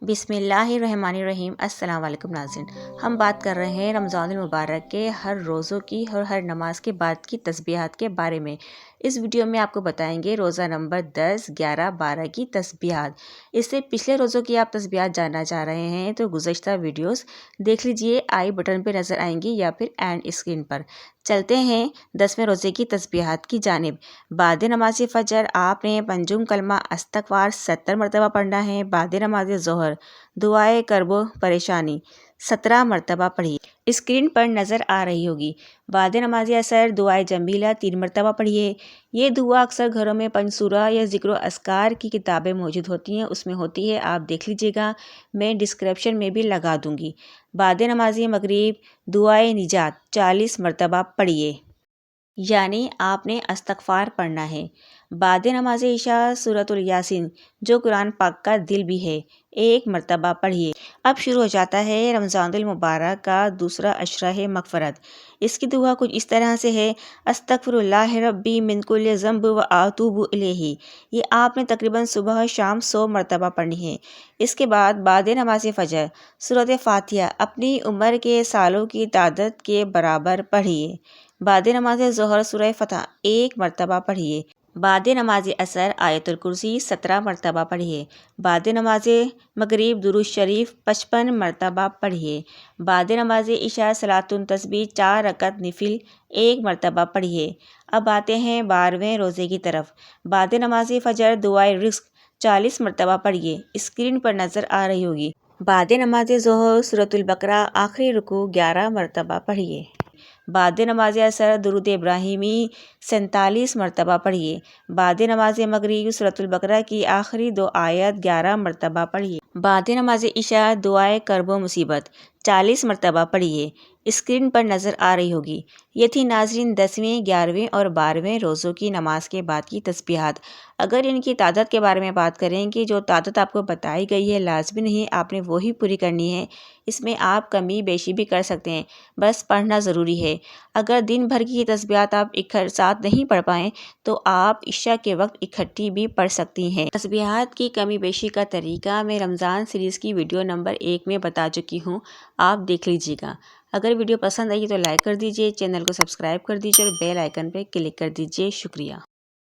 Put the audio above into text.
बिस्मिल्लाहिर्रहमानिर्रहीम। अस्सलाम वालेकुम नाज़रीन, हम बात कर रहे हैं रमज़ान मुबारक के हर रोज़ों की और हर नमाज के बाद की तस्बीहात के बारे में। इस वीडियो में आपको बताएंगे रोज़ा नंबर 10, 11, 12 की तस्बीहात। इससे पिछले रोज़ों की आप तस्बीहात जानना चाह रहे हैं तो गुज़श्ता वीडियोस देख लीजिए, आई बटन पर नज़र आएंगी या फिर एंड स्क्रीन पर। चलते हैं 10वें रोज़े की तस्बीहात की जानिब। बाद नमाज फ़जर आपने पंजुम कलमा इस्तग़फ़ार 70 मरतबा पढ़ना है। बाद नमाज ज़ोहर दुआए करबो परेशानी 17 मरतबा पढ़िए, स्क्रीन पर नज़र आ रही होगी। बाद नमाज असर दुआए जमीला 3 मरतबा पढ़िए। ये दुआ अक्सर घरों में पंसूरा या ज़िक्र अस्कार की किताबें मौजूद होती हैं, उसमें होती है, आप देख लीजिएगा, मैं डिस्क्रिप्शन में भी लगा दूँगी। बाद नमाज मगरिब दुआए निजात 40 मरतबा पढ़िए, यानी आपने इस्तग़फ़ार पढ़ना है। बाद नमाज इशा सूरतुल यासीन जो कुरान पाक का दिल भी है 1 मरतबा पढ़िए। अब शुरू हो जाता है रमज़ानुल मुबारक का दूसरा अशरा है मग़फ़रत। इसकी दुआ कुछ इस तरह से है, अस्तग़फ़िरुल्लाह रब्बी मिन कुल्लि ज़ंब व अतूबु इलैहि। ये आपने तकरीबन सुबह शाम 100 मरतबा पढ़नी है। इसके बाद नमाज फ़जर सूरत फ़ातिहा अपनी उम्र के सालों की तादाद के बराबर पढ़िए। बाद नमाज ज़ोहर सूरह फ़तह 1 मरतबा पढ़िए। बाद नमाज असर आयतुल कुर्सी 17 मरतबा पढ़िए। बाद नमाज मगरिब दुरूद शरीफ 55 मरतबा पढ़िए। बाद नमाज इशा सलातुन तस्बीह 4 रकत निफिल 1 मरतबा पढ़िए। अब आते हैं 12वें रोज़े की तरफ। बाद नमाज फ़जर दुआए रिज़्क़ 40 मरतबा पढ़िए, स्क्रीन पर नज़र आ रही होगी। बाद नमाज ज़ोहर सूरतुल बकरा आखिरी रुकू 11 मरतबा पढ़िए। बाद नमाज असर दुरूद इब्राहिमी 47 मरतबा पढ़िए। बाद नमाज मगरिब सूरतुल बकरा की आखिरी 2 आयत 11 मरतबा पढ़िए। बाद नमाज इशा दुआए करबो मुसीबत 40 मरतबा पढ़िए, स्क्रीन पर नज़र आ रही होगी। ये थी नाज़रीन 10वें, 11वें और 12वें रोज़ों की नमाज के बाद की तस्बीहात। अगर इनकी तादाद के बारे में बात करें कि जो तादाद आपको बताई गई है लाजमी नहीं आपने वही पूरी करनी है, इसमें आप कमी बेशी भी कर सकते हैं, बस पढ़ना ज़रूरी है। अगर दिन भर की तस्बीहात आप एक साथ नहीं पढ़ पाएँ तो आप इशा के वक्त इकट्ठी भी पढ़ सकती हैं। तस्बीहात की कमी बेशी का तरीका मैं रमज़ान सीरीज़ की वीडियो नंबर 1 में बता चुकी हूँ, आप देख लीजिएगा। अगर वीडियो पसंद आई तो लाइक कर दीजिए, चैनल को सब्सक्राइब कर दीजिए और बेल आइकन पर क्लिक कर दीजिए। शुक्रिया।